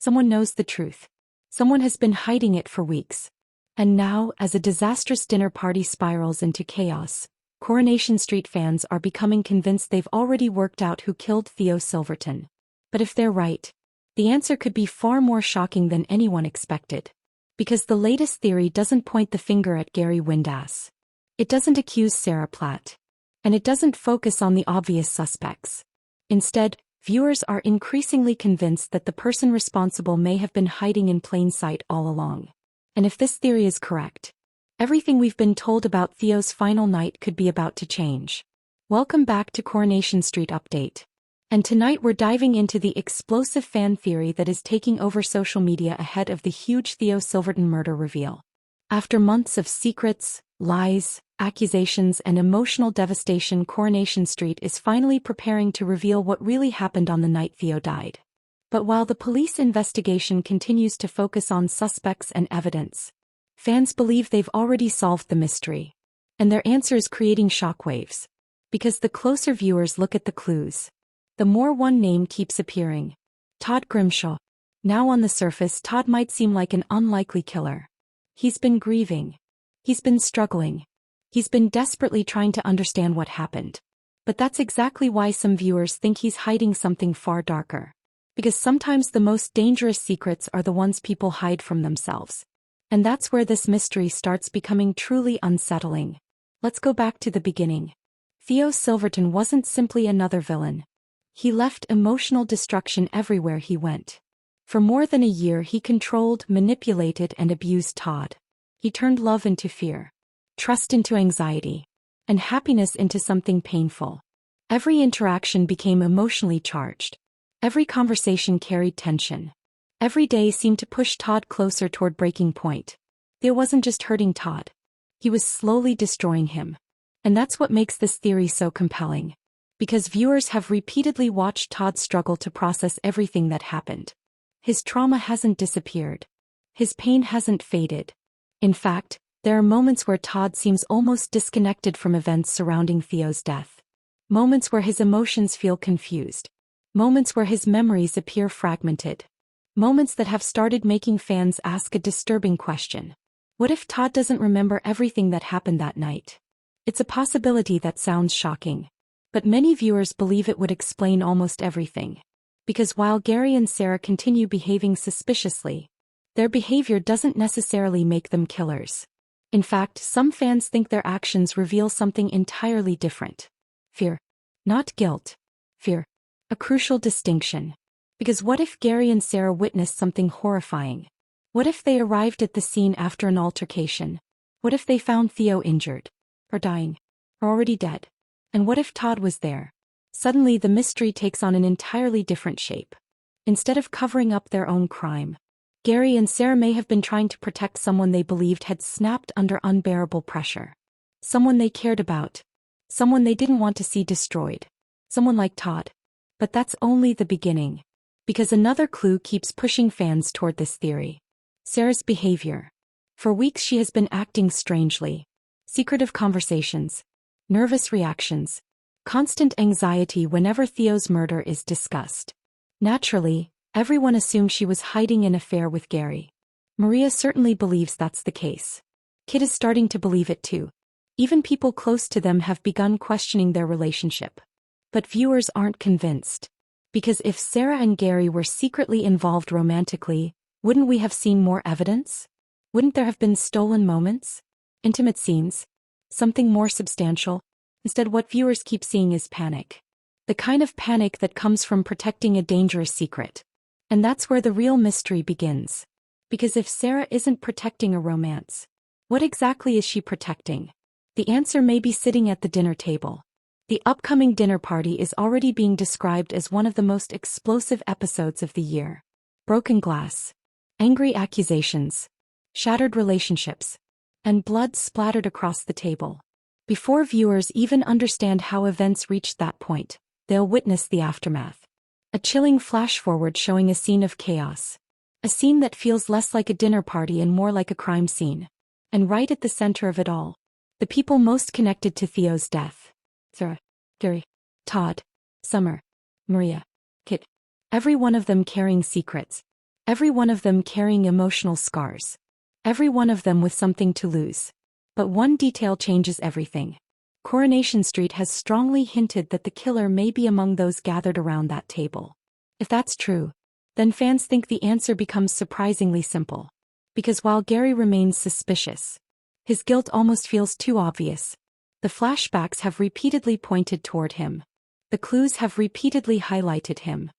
Someone knows the truth. Someone has been hiding it for weeks. And now, as a disastrous dinner party spirals into chaos, Coronation Street fans are becoming convinced they've already worked out who killed Theo Silverton. But if they're right, the answer could be far more shocking than anyone expected. Because the latest theory doesn't point the finger at Gary Windass. It doesn't accuse Sarah Platt. And it doesn't focus on the obvious suspects. Instead, viewers are increasingly convinced that the person responsible may have been hiding in plain sight all along. And if this theory is correct, everything we've been told about Theo's final night could be about to change. Welcome back to Coronation Street Update. And tonight we're diving into the explosive fan theory that is taking over social media ahead of the huge Theo Silverton murder reveal. After months of secrets, lies, accusations, and emotional devastation, Coronation Street is finally preparing to reveal what really happened on the night Theo died. But while the police investigation continues to focus on suspects and evidence, fans believe they've already solved the mystery. And their answer is creating shockwaves. Because the closer viewers look at the clues, the more one name keeps appearing. Todd Grimshaw. Now on the surface, Todd might seem like an unlikely killer. He's been grieving. He's been struggling. He's been desperately trying to understand what happened. But that's exactly why some viewers think he's hiding something far darker. Because sometimes the most dangerous secrets are the ones people hide from themselves. And that's where this mystery starts becoming truly unsettling. Let's go back to the beginning. Theo Silverton wasn't simply another villain. He left emotional destruction everywhere he went. For more than a year he controlled, manipulated, and abused Todd. He turned love into fear, trust into anxiety, and happiness into something painful. Every interaction became emotionally charged. Every conversation carried tension. Every day seemed to push Todd closer toward breaking point. Theo wasn't just hurting Todd. He was slowly destroying him. And that's what makes this theory so compelling. Because viewers have repeatedly watched Todd struggle to process everything that happened. His trauma hasn't disappeared. His pain hasn't faded. In fact, there are moments where Todd seems almost disconnected from events surrounding Theo's death. Moments where his emotions feel confused. Moments where his memories appear fragmented. Moments that have started making fans ask a disturbing question. What if Todd doesn't remember everything that happened that night? It's a possibility that sounds shocking. But many viewers believe it would explain almost everything. Because while Gary and Sarah continue behaving suspiciously, their behavior doesn't necessarily make them killers. In fact, some fans think their actions reveal something entirely different. Fear. Not guilt. Fear. A crucial distinction. Because what if Gary and Sarah witnessed something horrifying? What if they arrived at the scene after an altercation? What if they found Theo injured? Or dying? Or already dead? And what if Todd was there? Suddenly the mystery takes on an entirely different shape. Instead of covering up their own crime, Gary and Sarah may have been trying to protect someone they believed had snapped under unbearable pressure. Someone they cared about. Someone they didn't want to see destroyed. Someone like Todd. But that's only the beginning. Because another clue keeps pushing fans toward this theory. Sarah's behavior. For weeks she has been acting strangely. Secretive conversations. Nervous reactions. Constant anxiety whenever Theo's murder is discussed. Naturally, everyone assumed she was hiding an affair with Gary. Maria certainly believes that's the case. Kit is starting to believe it too. Even people close to them have begun questioning their relationship. But viewers aren't convinced. Because if Sarah and Gary were secretly involved romantically, wouldn't we have seen more evidence? Wouldn't there have been stolen moments? Intimate scenes? Something more substantial? Instead, what viewers keep seeing is panic. The kind of panic that comes from protecting a dangerous secret. And that's where the real mystery begins. Because if Sarah isn't protecting a romance, what exactly is she protecting? The answer may be sitting at the dinner table. The upcoming dinner party is already being described as one of the most explosive episodes of the year. Broken glass, angry accusations, shattered relationships, and blood splattered across the table. Before viewers even understand how events reached that point, they'll witness the aftermath. A chilling flash-forward showing a scene of chaos. A scene that feels less like a dinner party and more like a crime scene. And right at the center of it all, the people most connected to Theo's death. Sarah, Gary, Todd, Summer, Maria, Kit. Every one of them carrying secrets. every one of them carrying emotional scars. Every one of them with something to lose. But one detail changes everything. Coronation Street has strongly hinted that the killer may be among those gathered around that table. If that's true, then fans think the answer becomes surprisingly simple. Because while Gary remains suspicious, his guilt almost feels too obvious. The flashbacks have repeatedly pointed toward him. The clues have repeatedly highlighted him.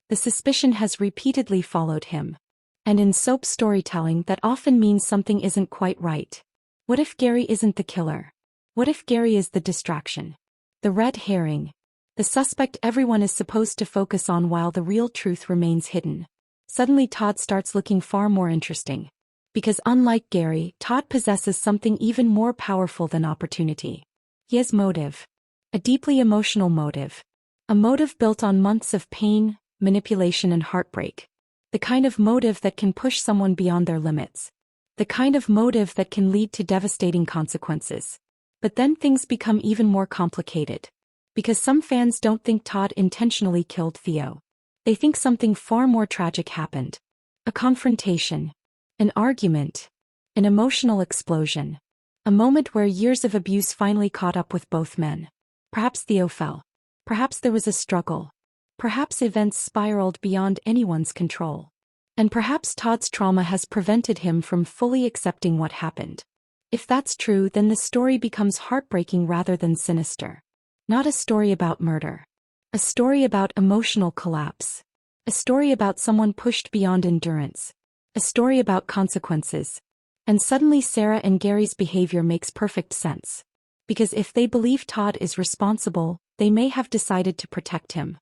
The suspicion has repeatedly followed him. And in soap storytelling, that often means something isn't quite right. What if Gary isn't the killer? What if Gary is the distraction? The red herring. The suspect everyone is supposed to focus on while the real truth remains hidden. Suddenly Todd starts looking far more interesting. Because unlike Gary, Todd possesses something even more powerful than opportunity. He has motive. A deeply emotional motive. A motive built on months of pain, manipulation and heartbreak. The kind of motive that can push someone beyond their limits. The kind of motive that can lead to devastating consequences. But then things become even more complicated. Because some fans don't think Todd intentionally killed Theo. They think something far more tragic happened. A confrontation. An argument. An emotional explosion. A moment where years of abuse finally caught up with both men. Perhaps Theo fell. Perhaps there was a struggle. Perhaps events spiraled beyond anyone's control. And perhaps Todd's trauma has prevented him from fully accepting what happened. If that's true, then the story becomes heartbreaking rather than sinister. Not a story about murder. A story about emotional collapse. A story about someone pushed beyond endurance. A story about consequences. And suddenly Sarah and Gary's behavior makes perfect sense. Because if they believe Todd is responsible, they may have decided to protect him.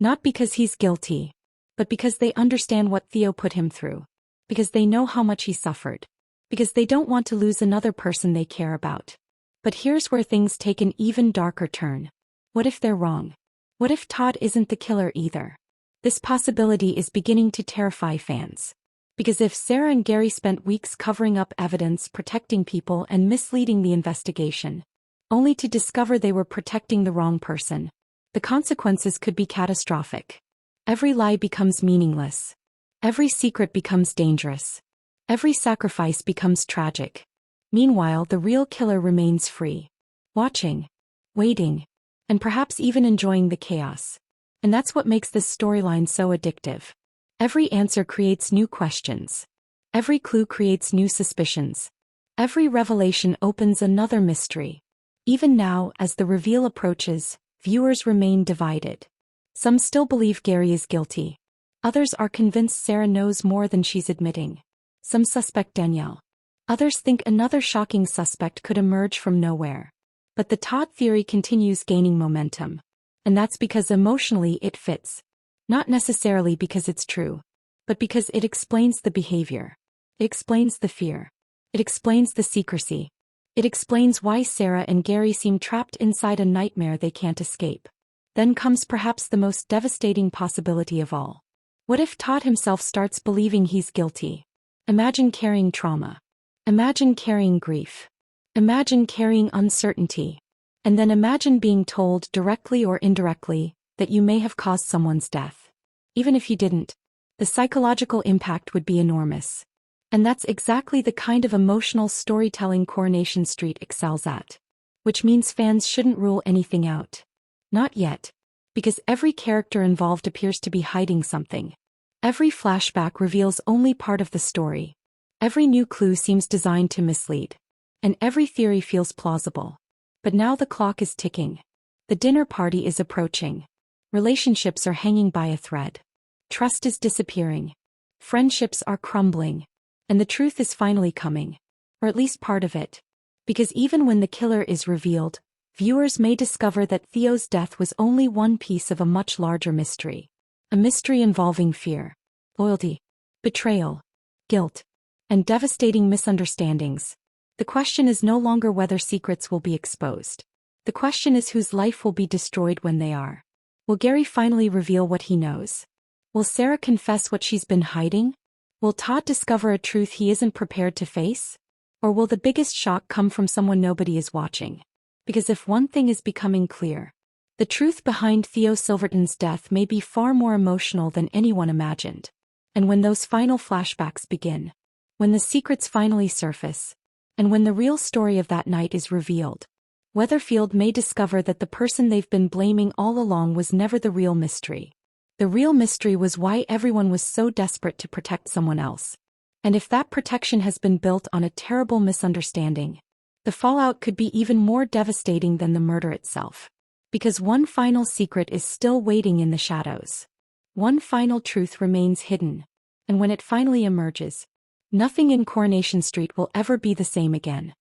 Not because he's guilty, but because they understand what Theo put him through. Because they know how much he suffered. Because they don't want to lose another person they care about. But here's where things take an even darker turn. What if they're wrong? What if Todd isn't the killer either? This possibility is beginning to terrify fans. Because if Sarah and Gary spent weeks covering up evidence, protecting people and misleading the investigation, only to discover they were protecting the wrong person, the consequences could be catastrophic. Every lie becomes meaningless. Every secret becomes dangerous. Every sacrifice becomes tragic. Meanwhile, the real killer remains free. Watching. Waiting. And perhaps even enjoying the chaos. And that's what makes this storyline so addictive. Every answer creates new questions. Every clue creates new suspicions. Every revelation opens another mystery. Even now, as the reveal approaches, viewers remain divided. Some still believe Gary is guilty. Others are convinced Sarah knows more than she's admitting. Some suspect Danielle. Others think another shocking suspect could emerge from nowhere. But the Todd theory continues gaining momentum. And that's because emotionally it fits. Not necessarily because it's true, but because it explains the behavior. It explains the fear. It explains the secrecy. It explains why Sarah and Gary seem trapped inside a nightmare they can't escape. Then comes perhaps the most devastating possibility of all. What if Todd himself starts believing he's guilty? Imagine carrying trauma. Imagine carrying grief. Imagine carrying uncertainty. And then imagine being told directly or indirectly that you may have caused someone's death. Even if you didn't, the psychological impact would be enormous. And that's exactly the kind of emotional storytelling Coronation Street excels at. Which means fans shouldn't rule anything out. Not yet. Because every character involved appears to be hiding something. Every flashback reveals only part of the story. Every new clue seems designed to mislead. And every theory feels plausible. But now the clock is ticking. The dinner party is approaching. Relationships are hanging by a thread. Trust is disappearing. Friendships are crumbling. And the truth is finally coming. Or at least part of it. Because even when the killer is revealed, viewers may discover that Theo's death was only one piece of a much larger mystery. A mystery involving fear, loyalty, betrayal, guilt, and devastating misunderstandings. The question is no longer whether secrets will be exposed. The question is whose life will be destroyed when they are. Will Gary finally reveal what he knows? Will Sarah confess what she's been hiding? Will Todd discover a truth he isn't prepared to face? Or will the biggest shock come from someone nobody is watching? Because if one thing is becoming clear, the truth behind Theo Silverton's death may be far more emotional than anyone imagined. And when those final flashbacks begin, when the secrets finally surface, and when the real story of that night is revealed, Weatherfield may discover that the person they've been blaming all along was never the real mystery. The real mystery was why everyone was so desperate to protect someone else. And if that protection has been built on a terrible misunderstanding, the fallout could be even more devastating than the murder itself. Because one final secret is still waiting in the shadows. One final truth remains hidden, and when it finally emerges, nothing in Coronation Street will ever be the same again.